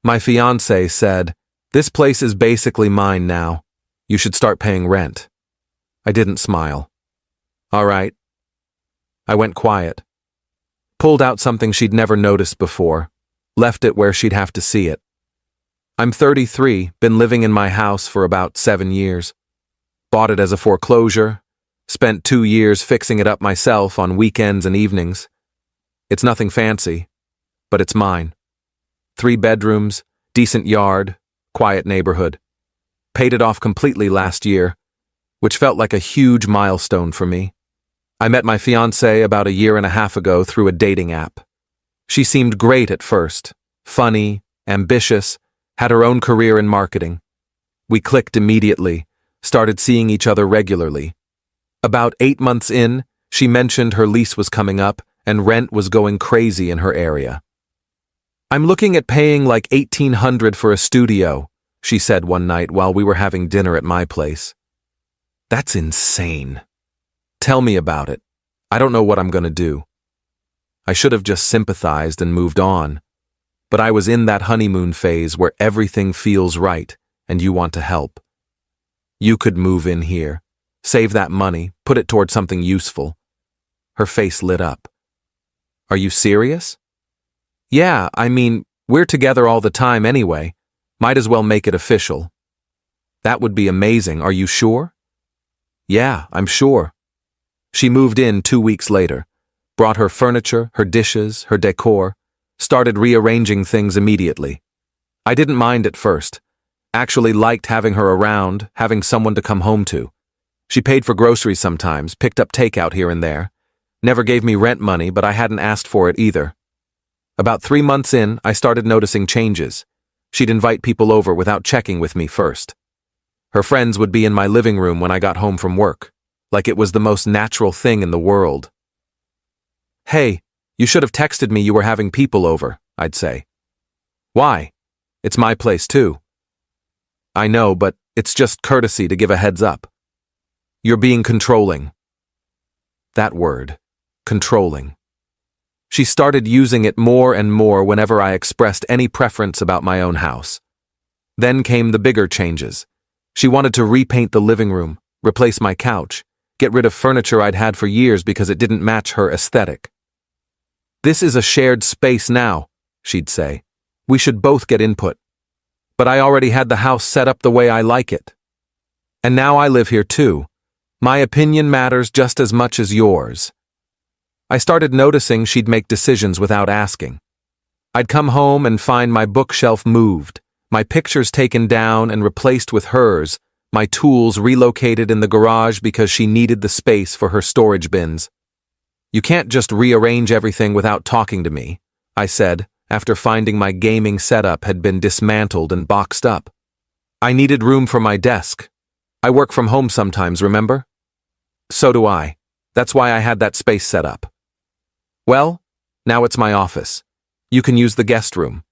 My fiancé said, "This place is basically mine now. You should start paying rent." I didn't smile. All right. I went quiet. Pulled out something she'd never noticed before. Left it where she'd have to see it. I'm 33, been living in my house for about 7 years. Bought it as a foreclosure. Spent 2 years fixing it up myself on weekends and evenings. It's nothing fancy, but it's mine. 3 bedrooms, decent yard, quiet neighborhood. Paid it off completely last year, which felt like a huge milestone for me. I met my fiancée about 1.5 years ago through a dating app. She seemed great at first, funny, ambitious, had her own career in marketing. We clicked immediately, started seeing each other regularly. About 8 months in, she mentioned her lease was coming up and rent was going crazy in her area. "I'm looking at paying like $1,800 for a studio," she said one night while we were having dinner at my place. That's insane. Tell me about it. I don't know what I'm going to do. I should have just sympathized and moved on. But I was in that honeymoon phase where everything feels right and you want to help. You could move in here, save that money, put it toward something useful. Her face lit up. Are you serious? Yeah, I mean, we're together all the time anyway. Might as well make it official. That would be amazing, are you sure? Yeah, I'm sure. She moved in 2 weeks later, brought her furniture, her dishes, her decor, started rearranging things immediately. I didn't mind at first. Actually liked having her around, having someone to come home to. She paid for groceries sometimes, picked up takeout here and there. Never gave me rent money, but I hadn't asked for it either. About 3 months in, I started noticing changes. She'd invite people over without checking with me first. Her friends would be in my living room when I got home from work, like it was the most natural thing in the world. Hey, you should have texted me you were having people over, I'd say. Why? It's my place too. I know, but it's just courtesy to give a heads up. You're being controlling. That word, controlling. She started using it more and more whenever I expressed any preference about my own house. Then came the bigger changes. She wanted to repaint the living room, replace my couch, get rid of furniture I'd had for years because it didn't match her aesthetic. This is a shared space now, she'd say. We should both get input. But I already had the house set up the way I like it. And now I live here too. My opinion matters just as much as yours. I started noticing she'd make decisions without asking. I'd come home and find my bookshelf moved, my pictures taken down and replaced with hers, my tools relocated in the garage because she needed the space for her storage bins. You can't just rearrange everything without talking to me, I said, after finding my gaming setup had been dismantled and boxed up. I needed room for my desk. I work from home sometimes, remember? So do I. That's why I had that space set up. Well, now it's my office. You can use the guest room.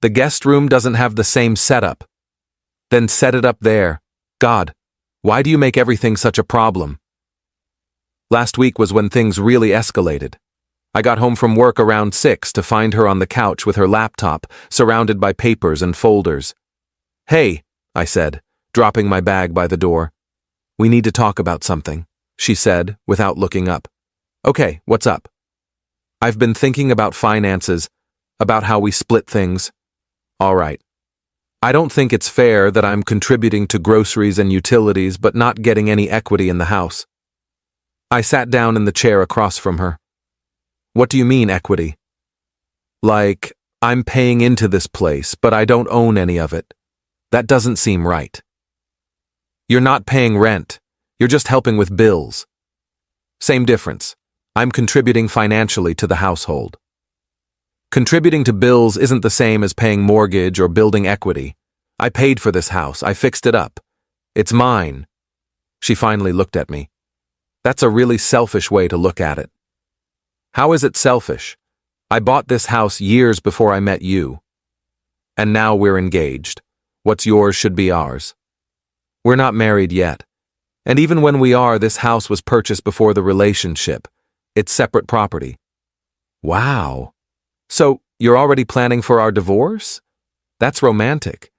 The guest room doesn't have the same setup. Then set it up there. God, why do you make everything such a problem? Last week was when things really escalated. I got home from work around 6 to find her on the couch with her laptop, surrounded by papers and folders. Hey, I said, dropping my bag by the door. We need to talk about something, she said, without looking up. Okay, what's up? I've been thinking about finances, about how we split things. All right. I don't think it's fair that I'm contributing to groceries and utilities but not getting any equity in the house. I sat down in the chair across from her. What do you mean, equity? Like, I'm paying into this place, but I don't own any of it. That doesn't seem right. You're not paying rent. You're just helping with bills. Same difference. I'm contributing financially to the household. Contributing to bills isn't the same as paying mortgage or building equity. I paid for this house. I fixed it up. It's mine. She finally looked at me. That's a really selfish way to look at it. How is it selfish? I bought this house years before I met you. And now we're engaged. What's yours should be ours. We're not married yet. And even when we are, this house was purchased before the relationship. It's separate property. Wow. So, you're already planning for our divorce? That's romantic.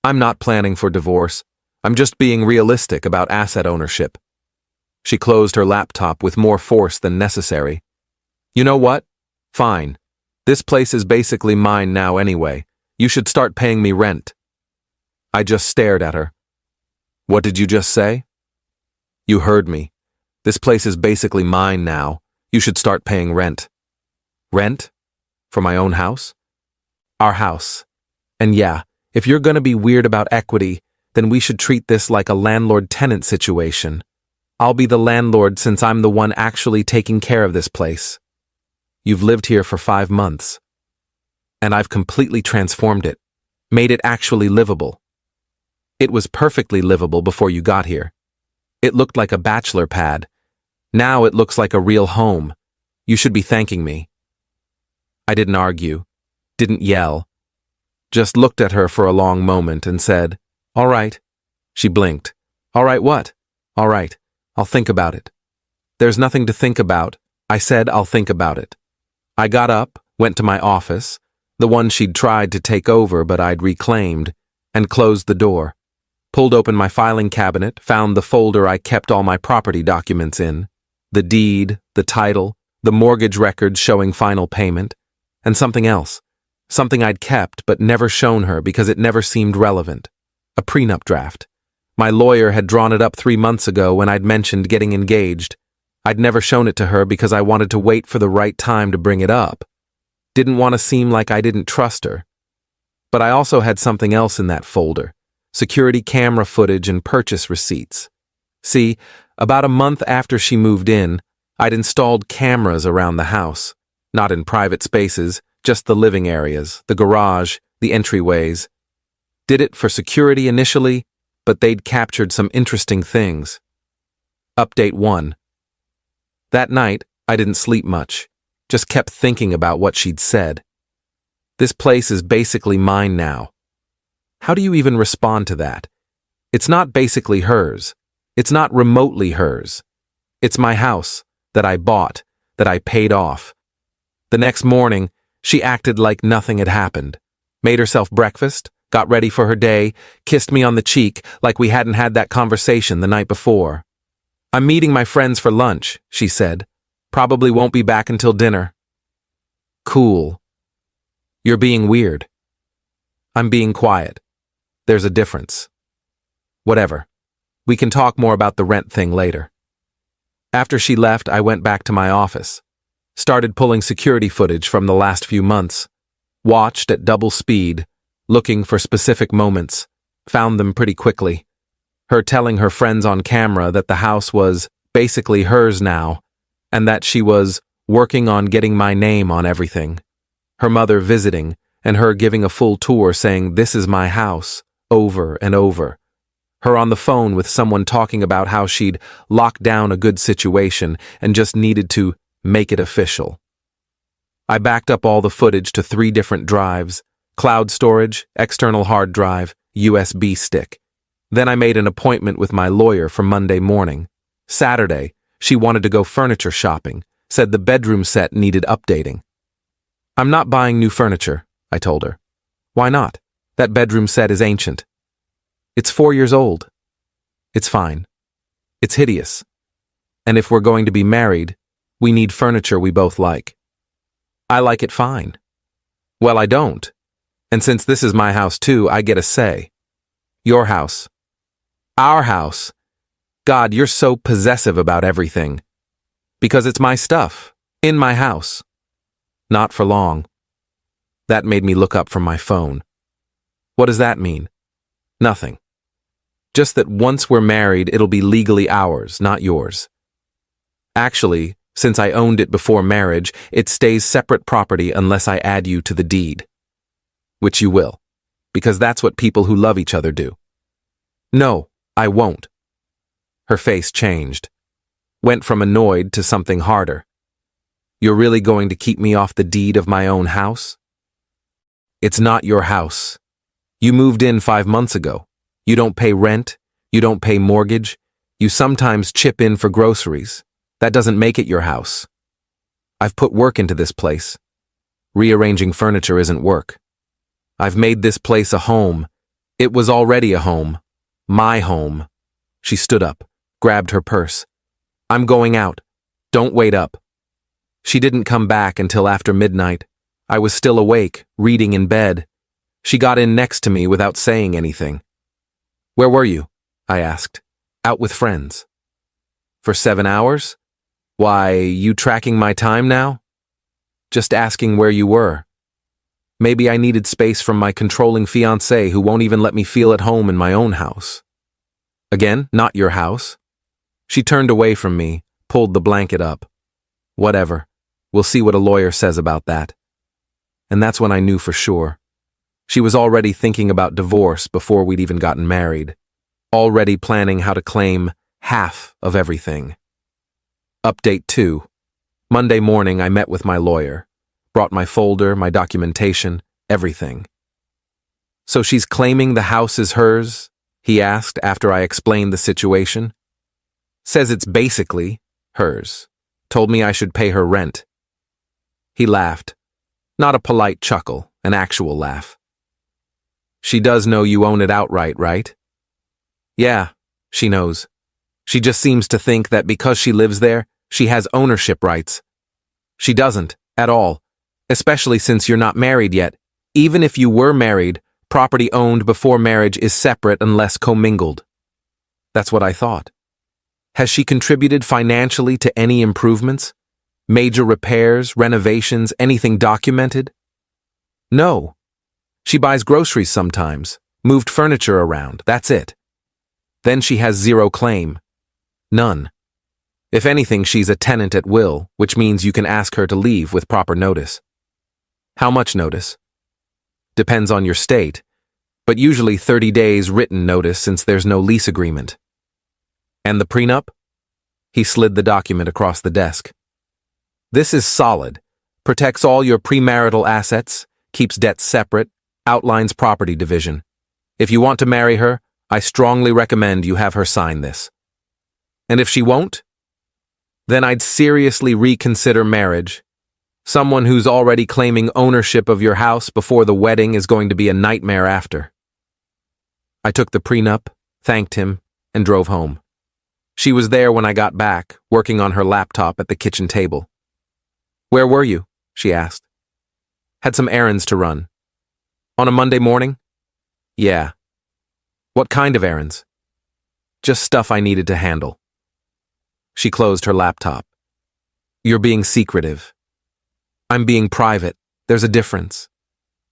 I'm not planning for divorce. I'm just being realistic about asset ownership. She closed her laptop with more force than necessary. You know what? Fine. This place is basically mine now anyway. You should start paying me rent. I just stared at her. What did you just say? You heard me. This place is basically mine now. You should start paying rent. Rent? For my own house? Our house. And yeah, if you're gonna be weird about equity, then we should treat this like a landlord-tenant situation. I'll be the landlord since I'm the one actually taking care of this place. You've lived here for 5 months. And I've completely transformed it, made it actually livable. It was perfectly livable before you got here. It looked like a bachelor pad. Now it looks like a real home. You should be thanking me. I didn't argue, didn't yell, just looked at her for a long moment and said, "All right." She blinked. "All right what?" "All right, I'll think about it." "There's nothing to think about." I said, "I'll think about it." I got up, went to my office, the one she'd tried to take over but I'd reclaimed, and closed the door. Pulled open my filing cabinet, found the folder I kept all my property documents in, the deed, the title, the mortgage records showing final payment, and something else, something I'd kept but never shown her because it never seemed relevant. A prenup draft. My lawyer had drawn it up 3 months ago when I'd mentioned getting engaged. I'd never shown it to her because I wanted to wait for the right time to bring it up. Didn't want to seem like I didn't trust her. But I also had something else in that folder. Security camera footage and purchase receipts. See, about a month after she moved in, I'd installed cameras around the house. Not in private spaces, just the living areas, the garage, the entryways. Did it for security initially, but they'd captured some interesting things. Update 1. That night, I didn't sleep much, just kept thinking about what she'd said. This place is basically mine now. How do you even respond to that? It's not basically hers. It's not remotely hers. It's my house, that I bought, that I paid off. The next morning, she acted like nothing had happened. Made herself breakfast, got ready for her day, kissed me on the cheek like we hadn't had that conversation the night before. "I'm meeting my friends for lunch," she said. "Probably won't be back until dinner." Cool. You're being weird. I'm being quiet. There's a difference. Whatever. We can talk more about the rent thing later. After she left, I went back to my office. Started pulling security footage from the last few months. Watched at double speed, looking for specific moments. Found them pretty quickly. Her telling her friends on camera that the house was basically hers now, and that she was working on getting my name on everything. Her mother visiting, and her giving a full tour saying, "This is my house," over and over. Her on the phone with someone talking about how she'd locked down a good situation and just needed to make it official. I backed up all the footage to 3 different drives: cloud storage, external hard drive, USB stick. Then I made an appointment with my lawyer for Monday morning. Saturday, she wanted to go furniture shopping, said the bedroom set needed updating. "I'm not buying new furniture," I told her. "Why not? That bedroom set is ancient." "It's 4 years old." "It's fine. It's hideous. And if we're going to be married, we need furniture we both like." "I like it fine." "Well, I don't. And since this is my house too, I get a say." "Your house." "Our house." God, you're so possessive about everything. "Because it's my stuff. In my house." "Not for long." That made me look up from my phone. "What does that mean?" "Nothing. Just that once we're married, it'll be legally ours, not yours. Actually, since I owned it before marriage, it stays separate property unless I add you to the deed. Which you will, because that's what people who love each other do." "No, I won't." Her face changed. Went from annoyed to something harder. "You're really going to keep me off the deed of my own house?" "It's not your house. You moved in 5 months ago. You don't pay rent. You don't pay mortgage. You sometimes chip in for groceries. That doesn't make it your house. I've put work into this place. Rearranging furniture isn't work. I've made this place a home. It was already a home. My home. She stood up, grabbed her purse. I'm going out. Don't wait up. She didn't come back until after midnight. I was still awake, reading in bed. She got in next to me without saying anything. Where were you? I asked. Out with friends. For 7 hours? Why, you tracking my time now? Just asking where you were. Maybe I needed space from my controlling fiancé who won't even let me feel at home in my own house. Again, not your house. She turned away from me, pulled the blanket up. Whatever. We'll see what a lawyer says about that. And that's when I knew for sure. She was already thinking about divorce before we'd even gotten married. Already planning how to claim half of everything. Update 2. Monday morning I met with my lawyer. Brought my folder, my documentation, everything. So she's claiming the house is hers? He asked after I explained the situation. Says it's basically hers. Told me I should pay her rent. He laughed. Not a polite chuckle, an actual laugh. She does know you own it outright, right? Yeah, she knows. She just seems to think that because she lives there, she has ownership rights. She doesn't, at all, especially since you're not married yet. Even if you were married, property owned before marriage is separate unless commingled. That's what I thought. Has she contributed financially to any improvements? Major repairs, renovations, anything documented? No. She buys groceries sometimes, moved furniture around, that's it. Then she has zero claim. None. If anything, she's a tenant at will, which means you can ask her to leave with proper notice. How much notice? Depends on your state, but usually 30 days written notice since there's no lease agreement. And the prenup? He slid the document across the desk. This is solid. Protects all your premarital assets, keeps debts separate, outlines property division. If you want to marry her, I strongly recommend you have her sign this. And if she won't? Then I'd seriously reconsider marriage. Someone who's already claiming ownership of your house before the wedding is going to be a nightmare after. I took the prenup, thanked him, and drove home. She was there when I got back, working on her laptop at the kitchen table. Where were you? She asked. Had some errands to run. On a Monday morning? Yeah. What kind of errands? Just stuff I needed to handle. She closed her laptop. You're being secretive. I'm being private. There's a difference.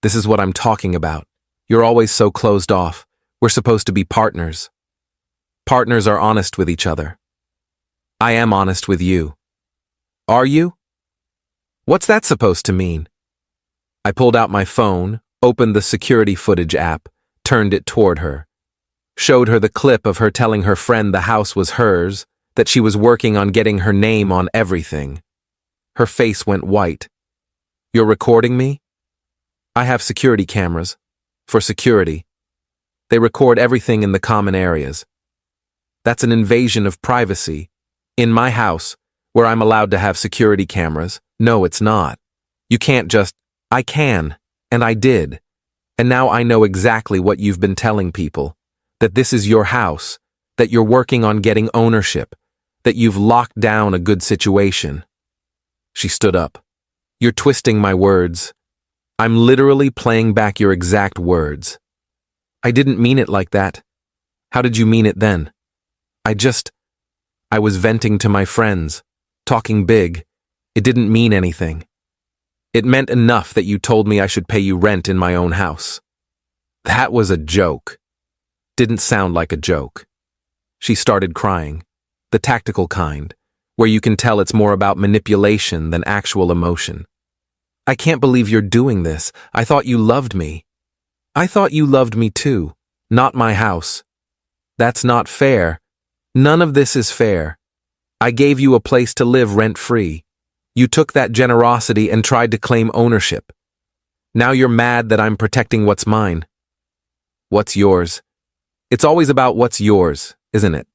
This is what I'm talking about. You're always so closed off. We're supposed to be partners. Partners are honest with each other. I am honest with you. Are you? What's that supposed to mean? I pulled out my phone, opened the security footage app, turned it toward her. Showed her the clip of her telling her friend the house was hers, that she was working on getting her name on everything. Her face went white. You're recording me? I have security cameras. For security. They record everything in the common areas. That's an invasion of privacy. In my house, where I'm allowed to have security cameras, no, it's not. You can't just, I can, and I did. And now I know exactly what you've been telling people. That this is your house, that you're working on getting ownership, that you've locked down a good situation. She stood up. You're twisting my words. I'm literally playing back your exact words. I didn't mean it like that. How did you mean it then? I was venting to my friends, talking big. It didn't mean anything. It meant enough that you told me I should pay you rent in my own house. That was a joke. Didn't sound like a joke. She started crying, the tactical kind, where you can tell it's more about manipulation than actual emotion. I can't believe you're doing this. I thought you loved me. I thought you loved me too, not my house. That's not fair. None of this is fair. I gave you a place to live rent-free. You took that generosity and tried to claim ownership. Now you're mad that I'm protecting what's mine. What's yours? It's always about what's yours, isn't it?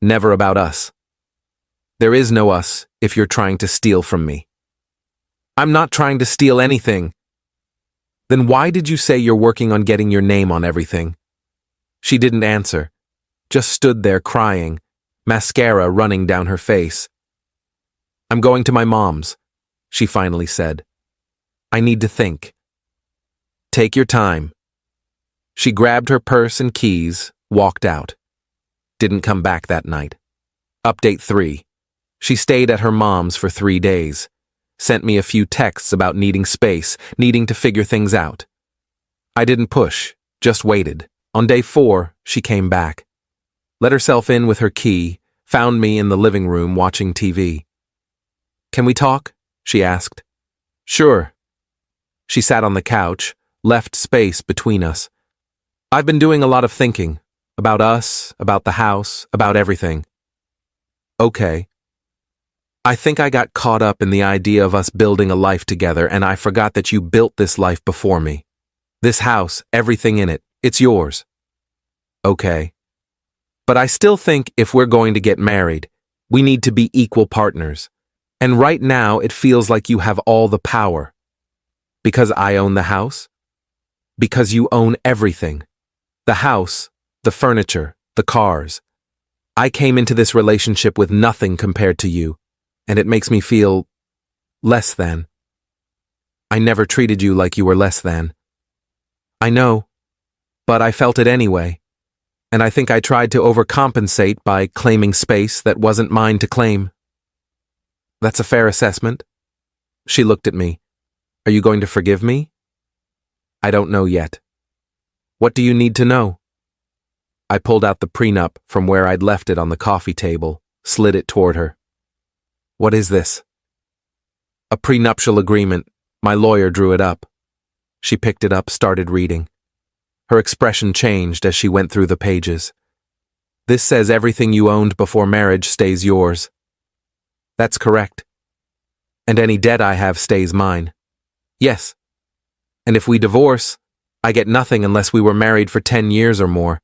Never about us. There is no us if you're trying to steal from me. I'm not trying to steal anything. Then why did you say you're working on getting your name on everything? She didn't answer, just stood there crying, mascara running down her face. I'm going to my mom's, she finally said. I need to think. Take your time. She grabbed her purse and keys, walked out. Didn't come back that night. Update 3. She stayed at her mom's for 3 days. Sent me a few texts about needing space, needing to figure things out. I didn't push, just waited. On day 4, she came back. Let herself in with her key, found me in the living room watching TV. Can we talk? She asked. Sure. She sat on the couch, left space between us. I've been doing a lot of thinking. About us, about the house, about everything. Okay. I think I got caught up in the idea of us building a life together, and I forgot that you built this life before me. This house, everything in it, it's yours. Okay. But I still think if we're going to get married, we need to be equal partners. And right now it feels like you have all the power. Because I own the house? Because you own everything. The house, the furniture, the cars. I came into this relationship with nothing compared to you, and it makes me feel less than. I never treated you like you were less than. I know, but I felt it anyway, and I think I tried to overcompensate by claiming space that wasn't mine to claim. That's a fair assessment. She looked at me. Are you going to forgive me? I don't know yet. What do you need to know? I pulled out the prenup from where I'd left it on the coffee table, slid it toward her. What is this? A prenuptial agreement. My lawyer drew it up. She picked it up, started reading. Her expression changed as she went through the pages. This says everything you owned before marriage stays yours. That's correct. And any debt I have stays mine. Yes. And if we divorce, I get nothing unless we were married for 10 years or more.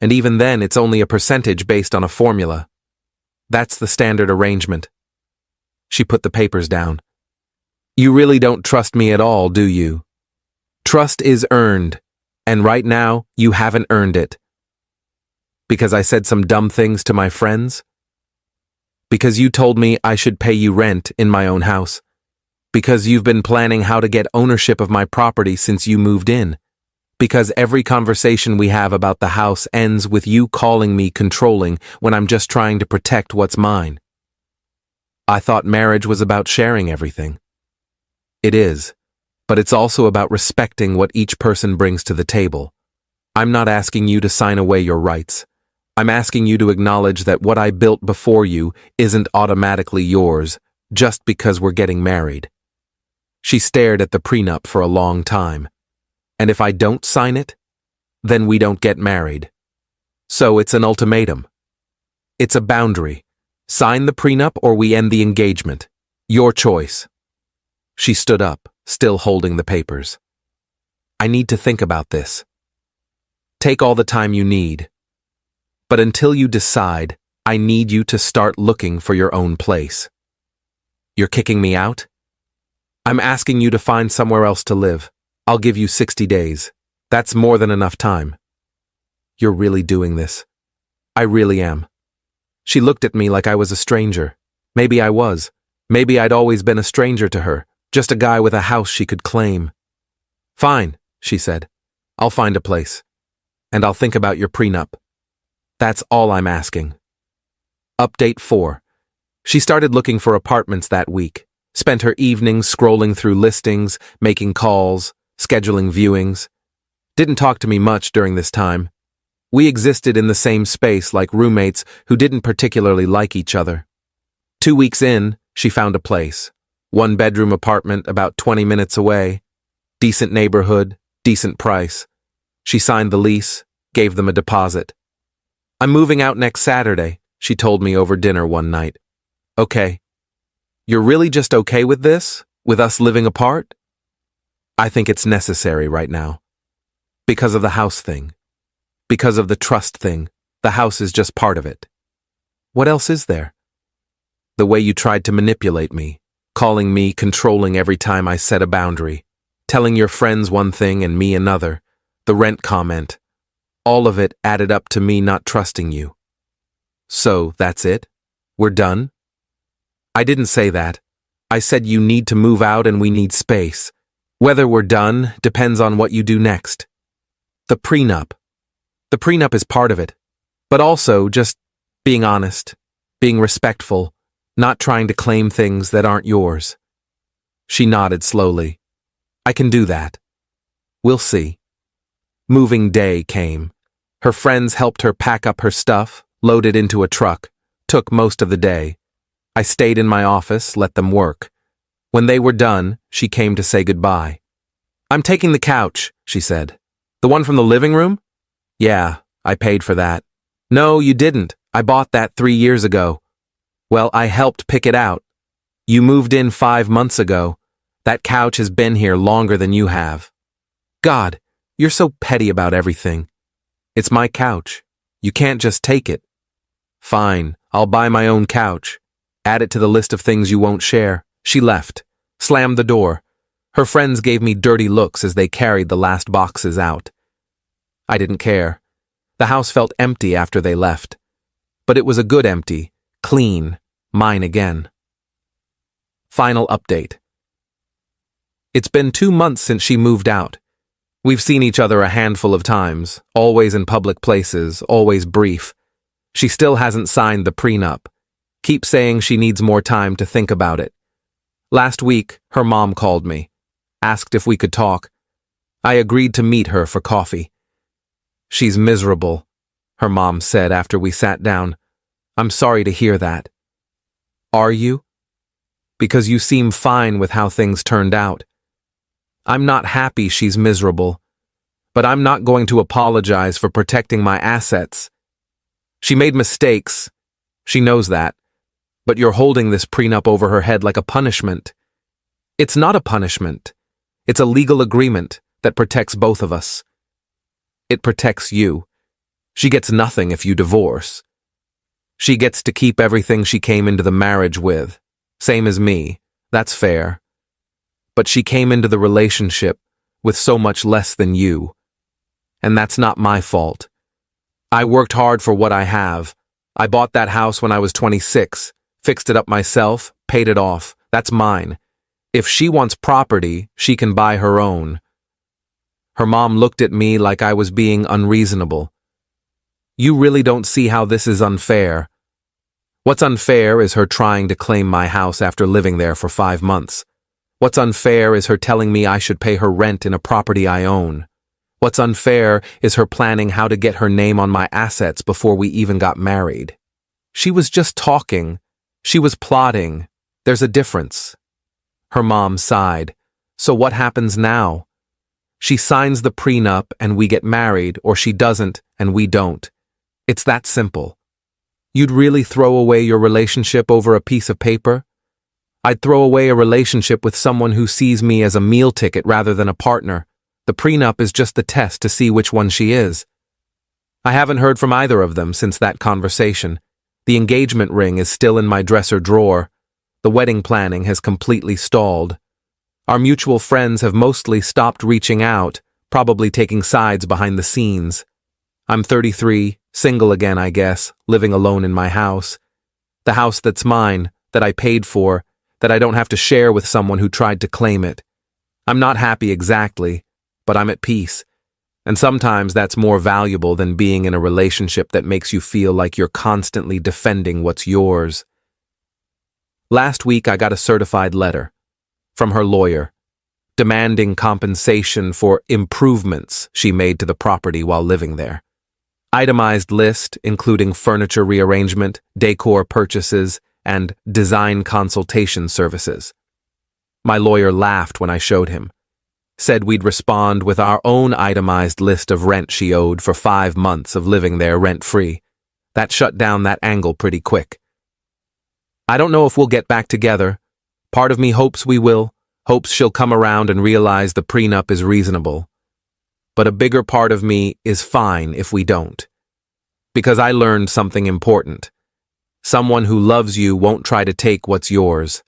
And even then, it's only a percentage based on a formula. That's the standard arrangement. She put the papers down. You really don't trust me at all, do you? Trust is earned, and right now, you haven't earned it. Because I said some dumb things to my friends? Because you told me I should pay you rent in my own house? Because you've been planning how to get ownership of my property since you moved in? Because every conversation we have about the house ends with you calling me controlling when I'm just trying to protect what's mine. I thought marriage was about sharing everything. It is, but it's also about respecting what each person brings to the table. I'm not asking you to sign away your rights. I'm asking you to acknowledge that what I built before you isn't automatically yours just because we're getting married. She stared at the prenup for a long time. And if I don't sign it, then we don't get married. So it's an ultimatum. It's a boundary. Sign the prenup or we end the engagement. Your choice. She stood up, still holding the papers. I need to think about this. Take all the time you need. But until you decide, I need you to start looking for your own place. You're kicking me out? I'm asking you to find somewhere else to live. I'll give you 60 days. That's more than enough time. You're really doing this. I really am. She looked at me like I was a stranger. Maybe I was. Maybe I'd always been a stranger to her, just a guy with a house she could claim. Fine, she said. I'll find a place. And I'll think about your prenup. That's all I'm asking. Update 4. She started looking for apartments that week. Spent her evenings scrolling through listings, making calls, scheduling viewings. Didn't talk to me much during this time. We existed in the same space like roommates who didn't particularly like each other. 2 weeks in, she found a place. 1-bedroom apartment about 20 minutes away. Decent neighborhood, decent price. She signed the lease, gave them a deposit. I'm moving out next Saturday, she told me over dinner one night. Okay. You're really just okay with this? With us living apart? I think it's necessary right now. Because of the house thing. Because of the trust thing. The house is just part of it. What else is there? The way you tried to manipulate me, calling me controlling every time I set a boundary. telling your friends one thing and me another, the rent comment. All of it added up to me not trusting you. So, that's it? We're done? I didn't say that. I said you need to move out and we need space. Whether we're done depends on what you do next. The prenup. The prenup is part of it, but also just being honest, being respectful, not trying to claim things that aren't yours. She nodded slowly. I can do that. We'll see. Moving day came. Her friends helped her pack up her stuff, load it into a truck, took most of the day. I stayed in my office, let them work. When they were done, she came to say goodbye. I'm taking the couch, she said. The one from the living room? Yeah, I paid for that. No, you didn't. I bought that 3 years ago. Well, I helped pick it out. You moved in 5 months ago. That couch has been here longer than you have. God, you're so petty about everything. It's my couch. You can't just take it. Fine, I'll buy my own couch. Add it to the list of things you won't share. She left, slammed the door. Her friends gave me dirty looks as they carried the last boxes out. I didn't care. The house felt empty after they left. But it was a good empty, clean, mine again. Final update. It's been 2 months since she moved out. We've seen each other a handful of times, always in public places, always brief. She still hasn't signed the prenup. Keeps saying she needs more time to think about it. Last week, her mom called me, asked if we could talk. I agreed to meet her for coffee. She's miserable, her mom said after we sat down. I'm sorry to hear that. Are you? Because you seem fine with how things turned out. I'm not happy she's miserable, but I'm not going to apologize for protecting my assets. She made mistakes. She knows that. But you're holding this prenup over her head like a punishment. It's not a punishment. It's a legal agreement that protects both of us. It protects you. She gets nothing if you divorce. She gets to keep everything she came into the marriage with. Same as me. That's fair. But she came into the relationship with so much less than you. And that's not my fault. I worked hard for what I have. I bought that house when I was 26, fixed it up myself, paid it off. That's mine. If she wants property, she can buy her own. Her mom looked at me like I was being unreasonable. You really don't see how this is unfair. What's unfair is her trying to claim my house after living there for 5 months. What's unfair is her telling me I should pay her rent in a property I own. What's unfair is her planning how to get her name on my assets before we even got married. She was just talking. She was plotting. There's a difference. Her mom sighed. So what happens now? She signs the prenup and we get married, or she doesn't and we don't. It's that simple. You'd really throw away your relationship over a piece of paper? I'd throw away a relationship with someone who sees me as a meal ticket rather than a partner. The prenup is just the test to see which one she is. I haven't heard from either of them since that conversation. The engagement ring is still in my dresser drawer. The wedding planning has completely stalled. Our mutual friends have mostly stopped reaching out, probably taking sides behind the scenes. I'm 33, single again, I guess, living alone in my house. The house that's mine, that I paid for, that I don't have to share with someone who tried to claim it. I'm not happy exactly, but I'm at peace. And sometimes that's more valuable than being in a relationship that makes you feel like you're constantly defending what's yours. Last week I got a certified letter from her lawyer, demanding compensation for improvements she made to the property while living there. Itemized list including furniture rearrangement, decor purchases, and design consultation services. My lawyer laughed when I showed him. Said we'd respond with our own itemized list of rent she owed for 5 months of living there rent-free. That shut down that angle pretty quick. I don't know if we'll get back together. Part of me hopes we will, hopes she'll come around and realize the prenup is reasonable. But a bigger part of me is fine if we don't. Because I learned something important. Someone who loves you won't try to take what's yours.